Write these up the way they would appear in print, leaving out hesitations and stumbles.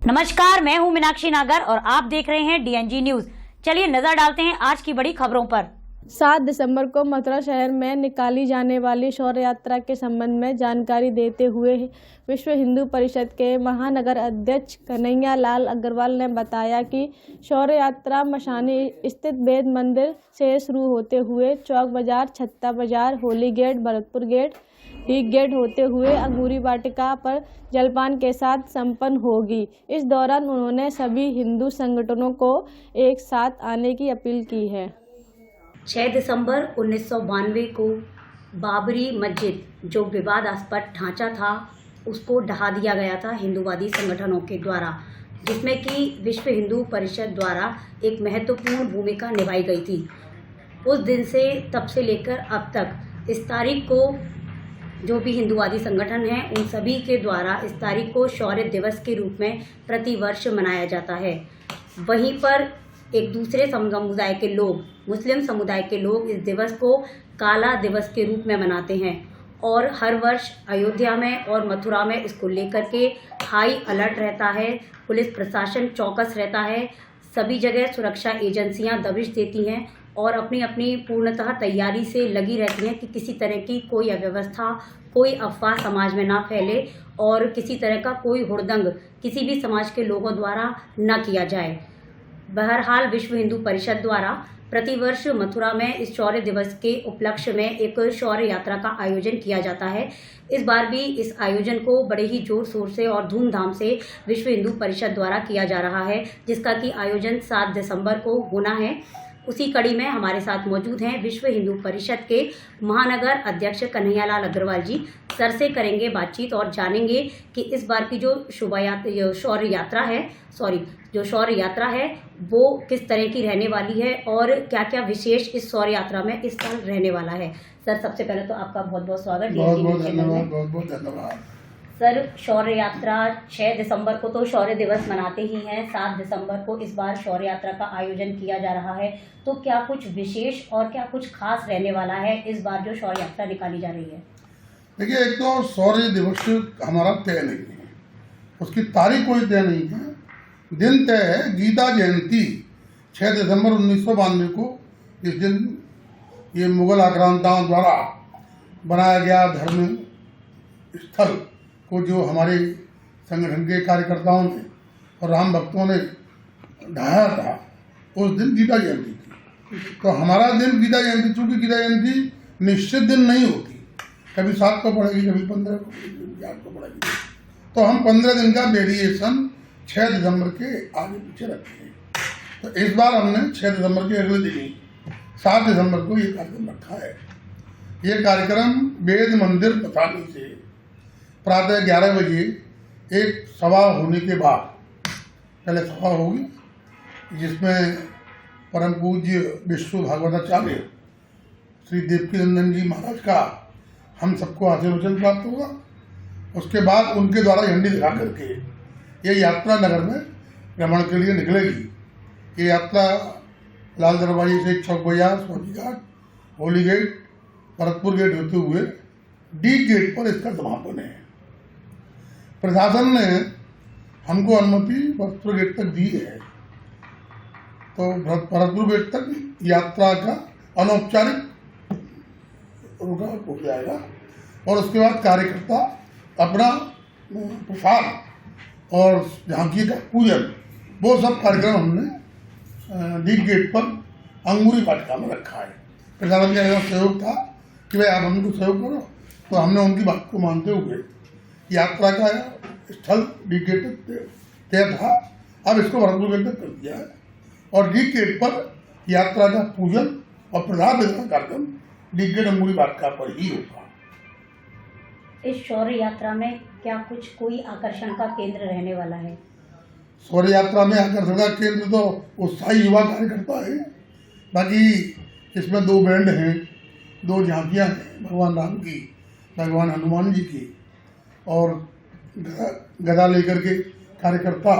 नमस्कार, मैं हूं मीनाक्षी नागर और आप देख रहे हैं डीएनजी न्यूज। चलिए नजर डालते हैं आज की बड़ी खबरों पर। 7 दिसंबर को मथुरा शहर में निकाली जाने वाली शौर्य यात्रा के संबंध में जानकारी देते हुए विश्व हिंदू परिषद के महानगर अध्यक्ष कन्हैया लाल अग्रवाल ने बताया कि शौर्य यात्रा मशानी स्थित वेद मंदिर से शुरू होते हुए चौक बाजार, छत्ता बाजार, होली गेट, भरतपुर गेट, हीक गेट होते हुए अंगूरी वाटिका पर जलपान के साथ संपन्न होगी। इस दौरान उन्होंने सभी हिंदू संगठनों को एक साथ आने की अपील की है। 6 दिसंबर 1992 को बाबरी मस्जिद जो विवादास्पद ढांचा था उसको ढहा दिया गया था हिंदूवादी संगठनों के द्वारा, जिसमें कि विश्व हिंदू परिषद द्वारा एक महत्वपूर्ण भूमिका निभाई गई थी। उस दिन से तब से लेकर अब तक इस तारीख को जो भी हिंदूवादी संगठन हैं उन सभी के द्वारा इस तारीख को शौर्य दिवस के रूप में प्रतिवर्ष मनाया जाता है। वहीं पर एक दूसरे समुदाय के लोग, मुस्लिम समुदाय के लोग इस दिवस को काला दिवस के रूप में मनाते हैं और हर वर्ष अयोध्या में और मथुरा में इसको लेकर के हाई अलर्ट रहता है। पुलिस प्रशासन चौकस रहता है, सभी जगह सुरक्षा एजेंसियां दबिश देती हैं और अपनी अपनी पूर्णतः तैयारी से लगी रहती हैं कि किसी तरह की कोई अव्यवस्था, कोई अफवाह समाज में ना फैले और किसी तरह का कोई हुड़दंग किसी भी समाज के लोगों द्वारा न किया जाए। बहरहाल विश्व हिंदू परिषद द्वारा प्रतिवर्ष मथुरा में इस शौर्य दिवस के उपलक्ष्य में एक शौर्य यात्रा का आयोजन किया जाता है। इस बार भी इस आयोजन को बड़े ही जोर शोर से और धूमधाम से विश्व हिंदू परिषद द्वारा किया जा रहा है, जिसका कि आयोजन 7 दिसंबर को होना है। उसी कड़ी में हमारे साथ मौजूद हैं विश्व हिंदू परिषद के महानगर अध्यक्ष कन्हैया लाल अग्रवाल जी। सर से करेंगे बातचीत और जानेंगे कि इस बार की जो शौर्य यात्रा है वो किस तरह की रहने वाली है और क्या क्या विशेष इस शौर्य यात्रा में इस साल रहने वाला है। सर, सबसे पहले तो आपका बहुत बहुत स्वागत। बहुत धन्यवाद। सर, शौर्य यात्रा 6 दिसंबर को तो शौर्य दिवस मनाते ही हैं, 7 दिसंबर को इस बार शौर्य यात्रा का आयोजन किया जा रहा है, तो क्या कुछ विशेष और क्या कुछ खास रहने वाला है इस बार जो शौर्य यात्रा निकाली जा रही है? देखिए, एक तो शौर्य दिवस हमारा तय नहीं है, उसकी तारीख कोई तय नहीं है। दिन तय है गीता जयंती 6 दिसंबर 1992 को। इस दिन ये मुगल आक्रांताओं द्वारा बनाया गया धर्म स्थल को जो हमारे संगठन के कार्यकर्ताओं ने और राम भक्तों ने ढाया था, उस दिन गीता जयंती थी। तो हमारा दिन गीता जयंती, चूँकि गीता जयंती निश्चित दिन नहीं होती, कभी 7 को पड़ेगी, कभी 15 को पड़ेगी, कभी 8 को पड़ेगी, तो हम 15 दिन का वेरिएशन 6 दिसंबर के आगे पीछे रखते हैं। तो इस बार हमने 6 दिसंबर के अगले दिन ही 7 दिसंबर को ये कार्यक्रम रखा है। ये कार्यक्रम वेद मंदिर मथानी से प्रातः 11 बजे एक सभा होने के बाद, पहले सभा होगी जिसमें परम पूज्य विश्व भागवताचार्य श्री देवकीनंदन जी महाराज का हम सबको आशीर्वचन प्राप्त होगा। उसके बाद उनके द्वारा झंडी दिखा करके ये यात्रा नगर में भ्रमण के लिए निकलेगी। ये यात्रा लाल दरवाजे से चौक बाजार, स्वामी घाट, होली गेट, भरतपुर गेट होते हुए डी गेट पर इसका समापन है। प्रशासन ने हमको अनुमति भरतपुर गेट तक दी है, तो भरतपुर गेट तक यात्रा का अनौपचारिक रुकावट हो जाएगा और उसके बाद कार्यकर्ता अपना प्रसाद और झांकी का पूजन, वो सब कार्यक्रम हमने डी गेट पर अंगूरी वाटिका में रखा है। प्रशासन का ऐसा सहयोग था कि भाई आप हमको सहयोग करो, तो हमने उनकी बात को मानते हुए यात्रा का स्थल डी गेट तय था, अब इसको भरतपुर गेट तक कर दिया है और डी गेट पर यात्रा का पूजन और प्रसाद वितरण कार्यक्रम डी गेट अंगूरी वाटिका पर ही होगा। इस शौर्य यात्रा में क्या कुछ कोई आकर्षण का केंद्र रहने वाला है? शौर्य यात्रा में आकर्षण का केंद्र तो उत्साही युवा कार्यकर्ता है। बाकी इसमें 2 बैंड हैं, 2 झांकियाँ हैं, भगवान राम की, भगवान हनुमान जी की, और गदा लेकर के कार्यकर्ता,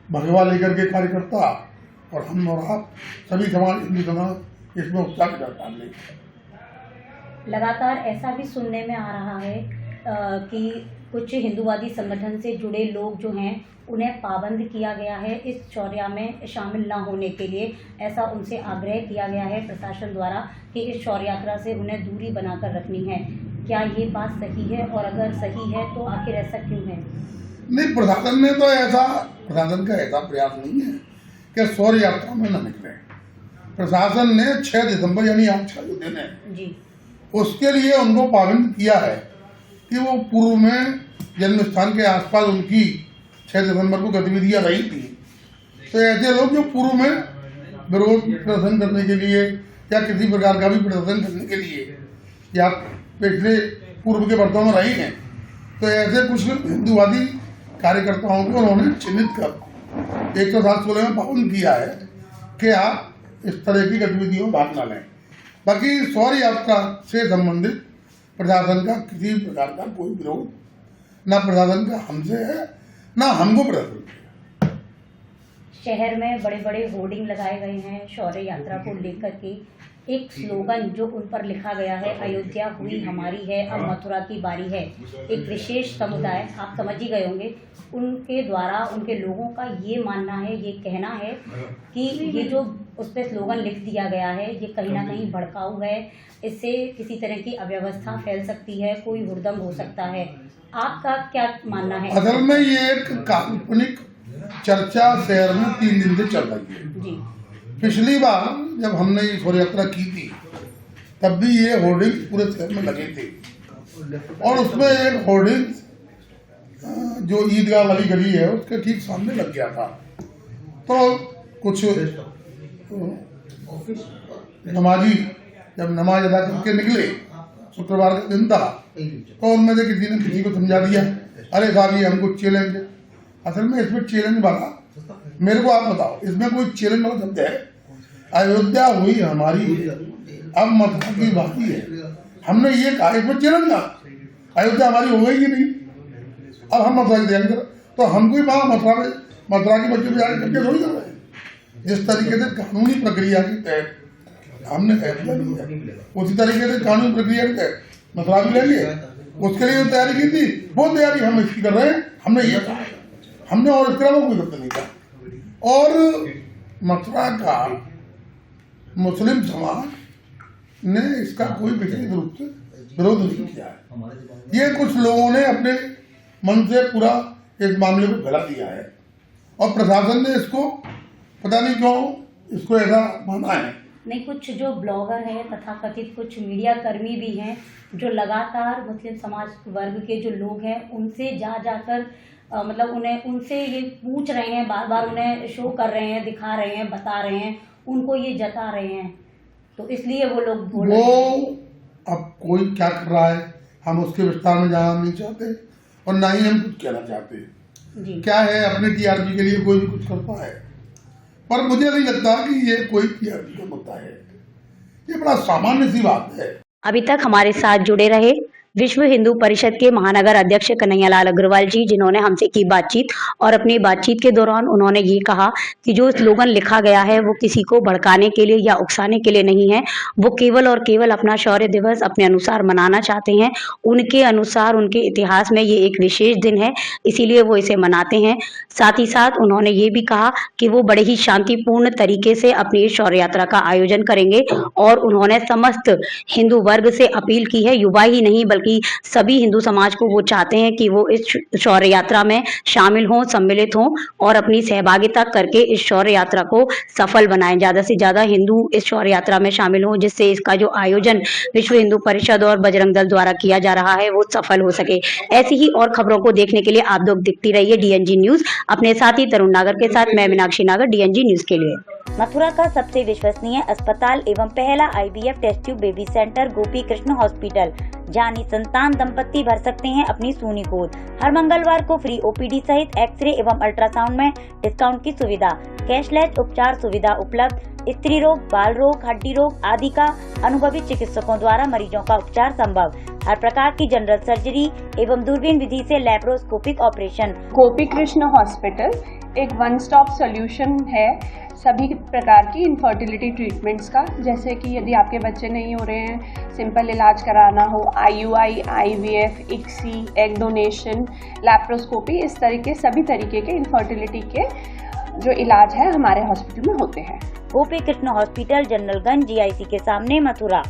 भगवा लेकर के कार्यकर्ता, और हम और आप सभी समाज, हिंदू समाज इसमें उत्साह के साथ डाल लेंगे। लगातार ऐसा भी सुनने में आ रहा है कि कुछ हिंदूवादी संगठन से जुड़े लोग जो हैं उन्हें पाबंद किया गया है इस चौर्या में शामिल न होने के लिए। ऐसा उनसे आग्रह किया गया है प्रशासन द्वारा कि इस शौर्य यात्रा से उन्हें दूरी बनाकर रखनी है। क्या ये बात सही है, और अगर सही है तो आखिर ऐसा क्यों है? नहीं, प्रशासन का ऐसा प्रयास नहीं है कि शौर्य यात्रा में न निकले। प्रशासन ने 6 दिसंबर यानी आज का जो दिन है जी, उसके लिए उनको पाबंद किया है कि वो पूर्व में जन्म स्थान के आसपास उनकी 6 दिसंबर को गतिविधियां रही थी, तो ऐसे लोग जो पूर्व में विरोध प्रदर्शन करने के लिए या किसी प्रकार का भी प्रदर्शन करने के लिए या पिछले पूर्व के वर्षों में रही हैं, तो ऐसे कुछ हिंदूवादी कार्यकर्ताओं को उन्होंने चिन्हित कर 107 में पाबंद किया है कि आप इस तरह की गतिविधियों में भाग न लें। बाकी शौर्य यात्रा से संबंधित प्रशासन का किसी प्रकार का कोई विरोध न प्रशासन का हमसे है ना हमको प्रदर्शन। शहर में बड़े बड़े होर्डिंग लगाए गए हैं शौर्य यात्रा को लेकर के। एक स्लोगन जो उन पर लिखा गया है, अयोध्या हुई हमारी है, अब मथुरा की बारी है। एक विशेष समुदाय, आप समझ ही गए होंगे, उनके द्वारा उनके लोगों का ये मानना है, ये कहना है कि ये जो उस पर स्लोगन लिख दिया गया है ये कहीं ना कहीं भड़काऊ है, इससे किसी तरह की अव्यवस्था फैल सकती है, कोई हुड़दंग हो सकता है। आपका क्या मानना है? असल में ये एक काल्पनिक चर्चा शहर में 3 दिन से चल रही है जी। पिछली बार जब हमने ये शौर्य यात्रा की थी तब भी ये होर्डिंग पूरे शहर में लगे थे, और उसमें एक होर्डिंग जो ईदगाह वाली गली है उसके ठीक सामने लग गया था। तो कुछ नमाजी जब नमाज अदा करके निकले, शुक्रवार का दिन था, तो उनमें से किसी ने किसी को समझा दिया, अरे साहब ये हमको चैलेंज है। असल में इसमें चैलेंज वाला, मेरे को आप बताओ, इसमें कोई चैलेंज वाला शब्द है? अयोध्या हुई हमारी, अब मथुरा की बाकी है। हमने ये कहा, इसमें चैलेंज ना, अयोध्या हमारी हो गई कि नहीं, अब हम मथुरा की तैयारी कर, तो हमको ही मथुरा की बच्चों की तैयारी करके थोड़ी कर रहे हैं। जिस तरीके से कानूनी प्रक्रिया के तहत हमने फैसला लिया, उसी तरीके से कानूनी प्रक्रिया के तहत मथुरा भी लेंगे। उसके लिए जो तैयारी की थी वो तैयारी हम इसकी कर रहे हैं। हमने ये कहा, हमने और इसके अलावा कोई शब्द नहीं कहा। और मथुरा का मुस्लिम समाज ने इसका कोई विशेष रूप से विरोध नहीं किया है। ये कुछ लोगों ने अपने मन से पूरा इस मामले को फैला दिया है, और प्रशासन ने इसको पता नहीं क्यों इसको ऐसा माना है। नहीं, कुछ जो ब्लॉगर हैं तथा कथित कुछ मीडिया कर्मी भी हैं जो लगातार मुस्लिम समाज वर्ग के जो लोग हैं उनसे जाकर मतलब उनसे ये पूछ रहे हैं, बार बार उन्हें शो कर रहे हैं, दिखा रहे हैं, बता रहे हैं, उनको ये जता रहे हैं, तो इसलिए वो लोग बोल रहे हैं। अब कोई क्या कर रहा है हम उसके विस्तार में जाना नहीं चाहते, और ना ही हम कुछ कहना चाहते जी। क्या है, अपने टीआरपी के लिए कोई भी कुछ करता है, पर मुझे नहीं लगता कि ये कोई टीआरपी का मुद्दा है। ये बड़ा सामान्य सी बात है। अभी तक हमारे साथ जुड़े रहे विश्व हिंदू परिषद के महानगर अध्यक्ष कन्हैयालाल अग्रवाल जी, जिन्होंने हमसे की बातचीत, और अपनी बातचीत के दौरान उन्होंने ये कहा कि जो स्लोगन लिखा गया है वो किसी को भड़काने के लिए या उकसाने के लिए नहीं है। वो केवल और केवल अपना शौर्य दिवस अपने अनुसार मनाना चाहते हैं। उनके अनुसार उनके इतिहास में ये एक विशेष दिन है, इसीलिए वो इसे मनाते हैं। साथ ही साथ उन्होंने ये भी कहा कि वो बड़े ही शांतिपूर्ण तरीके से अपनी इस शौर्य यात्रा का आयोजन करेंगे, और उन्होंने समस्त हिंदू वर्ग से अपील की है, युवा ही नहीं बल्कि सभी हिंदू समाज को वो चाहते हैं कि वो इस शौर्य यात्रा में शामिल हों, सम्मिलित हों और अपनी सहभागिता करके इस शौर्य यात्रा को सफल बनाएं। ज्यादा से ज्यादा हिंदू इस शौर्य यात्रा में शामिल हों, जिससे इसका जो आयोजन विश्व हिंदू परिषद और बजरंग दल द्वारा किया जा रहा है वो सफल हो सके। ऐसी ही और खबरों को देखने के लिए आप लोग देखती रहिए डीएनजी न्यूज। अपने साथी तरुण नागर के साथ मैं मीनाक्षी नागर, डीएनजी न्यूज के लिए। मथुरा का सबसे विश्वसनीय अस्पताल एवं पहला IVF test tube baby centre Gopi Krishna hospital, जहां संतान दंपत्ति भर सकते हैं अपनी सूनी गोद। हर मंगलवार को फ्री ओपीडी सहित एक्सरे एवं अल्ट्रासाउंड में डिस्काउंट की सुविधा, कैशलेस उपचार सुविधा उपलब्ध, स्त्री रोग, बाल रोग, हड्डी रोग आदि का अनुभवी चिकित्सकों द्वारा मरीजों का उपचार संभव। हर प्रकार की जनरल सर्जरी एवं दूरबीन विधि से लैप्रोस्कोपिक ऑपरेशन। गोपी कृष्ण हॉस्पिटल एक वन स्टॉप सॉल्यूशन है सभी प्रकार की इनफर्टिलिटी ट्रीटमेंट्स का, जैसे कि यदि आपके बच्चे नहीं हो रहे हैं, सिंपल इलाज कराना हो, IUI, IVF, ICSI, egg donation, laparoscopy, इस तरीके सभी तरीके के इनफर्टिलिटी के जो इलाज है हमारे हॉस्पिटल में होते हैं। गोपी कृष्ण हॉस्पिटल, जनरलगंज, GIC के सामने, मथुरा।